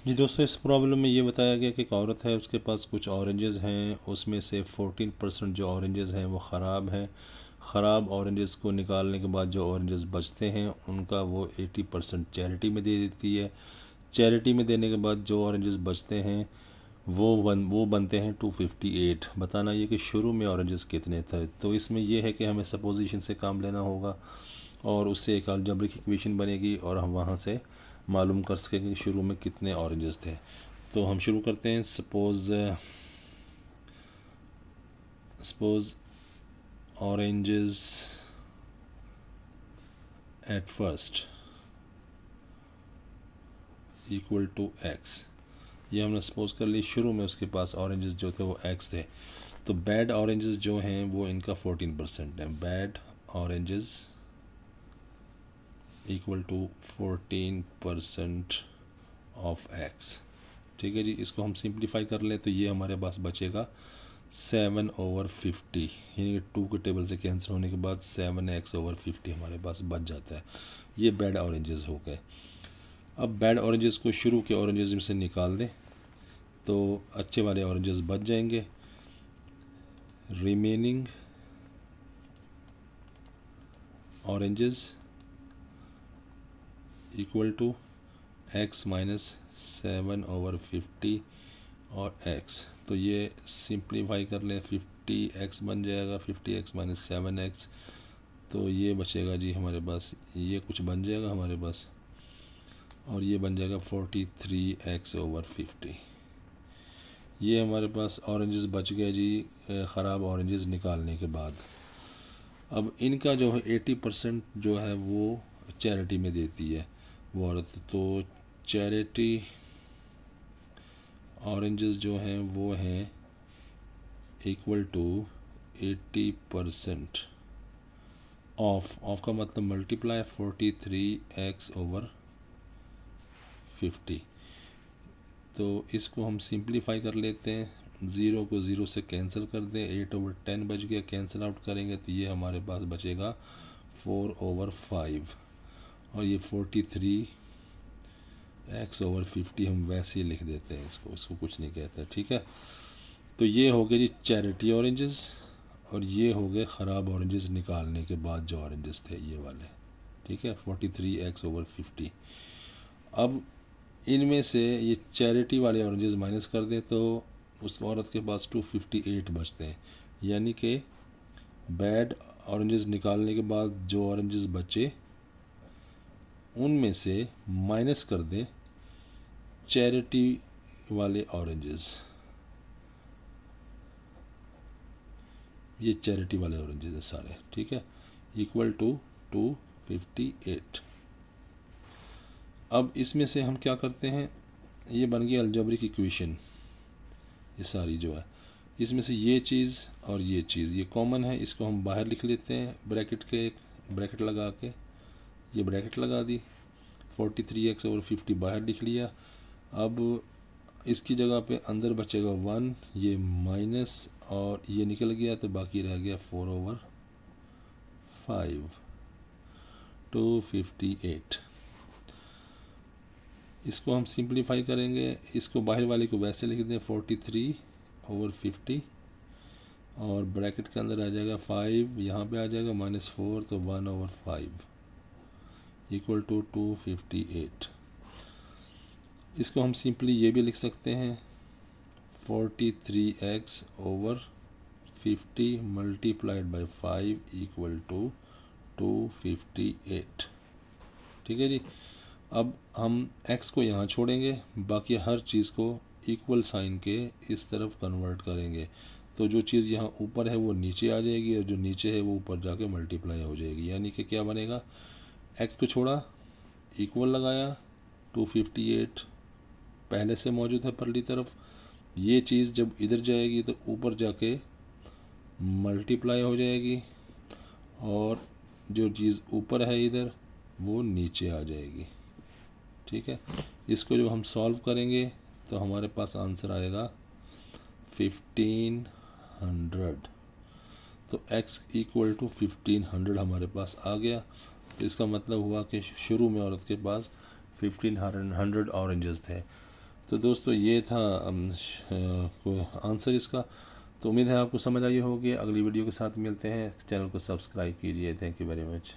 जी दोस्तों, इस प्रॉब्लम में ये बताया गया कि एक औरत है, उसके पास कुछ ऑरेंजेस हैं, उसमें से 14% जो ऑरेंजेस हैं वो ख़राब हैं। ख़राब ऑरेंजेस को निकालने के बाद जो ऑरेंजेस बचते हैं उनका वो 80% चैरिटी में दे देती है। चैरिटी में देने के बाद जो ऑरेंजेस बचते हैं वो बनते हैं 258। बताना ये कि शुरू में ऑरेंजेस कितने थे। तो इसमें यह है कि हमें सपोजिशन से काम लेना होगा और उससे एक अलजेब्रिक इक्वेशन बनेगी और हम वहाँ से मालूम कर सकेंगे कि शुरू में कितने ऑरेंजेस थे। तो हम शुरू करते हैं। Suppose oranges at first equal to X. ये हमने सपोज कर ली, शुरू में उसके पास ऑरेंजेस जो थे वो एक्स थे। तो बैड ऑरेंजेस जो हैं वो इनका 14% है। Bad oranges equal to 14% of x. ठीक है जी, इसको हम सिंप्लीफाई कर लें तो ये हमारे पास बचेगा 7/50, यानी कि 2 के टेबल से कैंसिल होने के बाद 7x/50 हमारे पास बच जाता है। ये बैड ऑरेंजेस हो गए। अब बैड ऑरेंजेस को शुरू के ऑरेंजेस में से निकाल दें तो अच्छे वाले ऑरेंजेस बच जाएंगे। Remaining oranges equal to x minus 7/50 और x। तो ये सिंप्लीफाई कर लें, 50x बन जाएगा, 50x माइनस 7x। तो ये बचेगा जी हमारे पास, ये कुछ बन जाएगा हमारे पास और ये बन जाएगा 43x/50। ये हमारे पास ऑरेंजेस बच गए जी ख़राब ऑरेंजेस निकालने के बाद। अब इनका जो है 80% जो है वो चैरिटी में देती है वो औरत। तो चैरिटी ऑरेंजेस जो हैं वो हैं इक्वल टू 80% ऑफ का मतलब मल्टीप्लाई 43x/50। तो इसको हम सिंप्लीफाई कर लेते हैं, 0 को 0 से कैंसिल कर दें, 8/10 बच गया। कैंसिल आउट करेंगे तो ये हमारे पास बचेगा 4/5 और ये 43x/50 हम वैसे ही लिख देते हैं, इसको कुछ नहीं कहते। ठीक है, तो ये हो गए जी चैरिटी ऑरेंजेस और ये हो गए ख़राब ऑरेंजेस निकालने के बाद जो ऑरेंजेस थे ये वाले। ठीक है, 43x/50। अब इनमें से ये चैरिटी वाले ऑरेंजेस माइनस कर दें तो उस औरत के पास 258 बचते हैं। यानी कि बैड ऑरेंजेस निकालने के बाद जो ऑरेंजेस बचे उनमें से माइनस कर दें चैरिटी वाले ऑरेंजेस। ये चैरिटी वाले ऑरेंजेस है सारे। ठीक है, इक्वल टू 258। अब इसमें से हम क्या करते हैं, ये बन गई अलजेब्रिक इक्वेशन। ये सारी जो है इसमें से ये चीज़ और ये चीज़ ये कॉमन है, इसको हम बाहर लिख लेते हैं ब्रैकेट के, एक ब्रैकेट लगा के। ये ब्रैकेट लगा दी, 43x/50 बाहर लिख लिया। अब इसकी जगह पे अंदर बचेगा 1, ये माइनस और ये निकल गया तो बाकी रह गया 4/5, 258। इसको हम सिंप्लीफाई करेंगे, इसको बाहर वाले को वैसे लिख दें 43/50 और ब्रैकेट के अंदर आ जाएगा 5, यहाँ पे आ जाएगा -4 तो 1/5 इक्वल टू 258। इसको हम सिंपली ये भी लिख सकते हैं 43x/50 multiplied by 5 equal to 258। ठीक है जी, अब हम x को यहाँ छोड़ेंगे, बाकी हर चीज़ को इक्वल साइन के इस तरफ कन्वर्ट करेंगे। तो जो चीज़ यहाँ ऊपर है वो नीचे आ जाएगी और जो नीचे है वो ऊपर जाके मल्टीप्लाई हो जाएगी। यानी कि क्या बनेगा, x को छोड़ा, इक्वल लगाया, 258 पहले से मौजूद है परली तरफ। ये चीज़ जब इधर जाएगी तो ऊपर जाके मल्टीप्लाई हो जाएगी और जो चीज़ ऊपर है इधर वो नीचे आ जाएगी। ठीक है, इसको जब हम सॉल्व करेंगे तो हमारे पास आंसर आएगा 1500। तो x इक्वल टू 1500 हमारे पास आ गया। तो इसका मतलब हुआ कि शुरू में औरत के पास 1500 ऑरेंजेस थे। तो दोस्तों ये था आंसर इसका। तो उम्मीद है आपको समझ आई होगी। अगली वीडियो के साथ मिलते हैं। चैनल को सब्सक्राइब कीजिए। Thank you very much.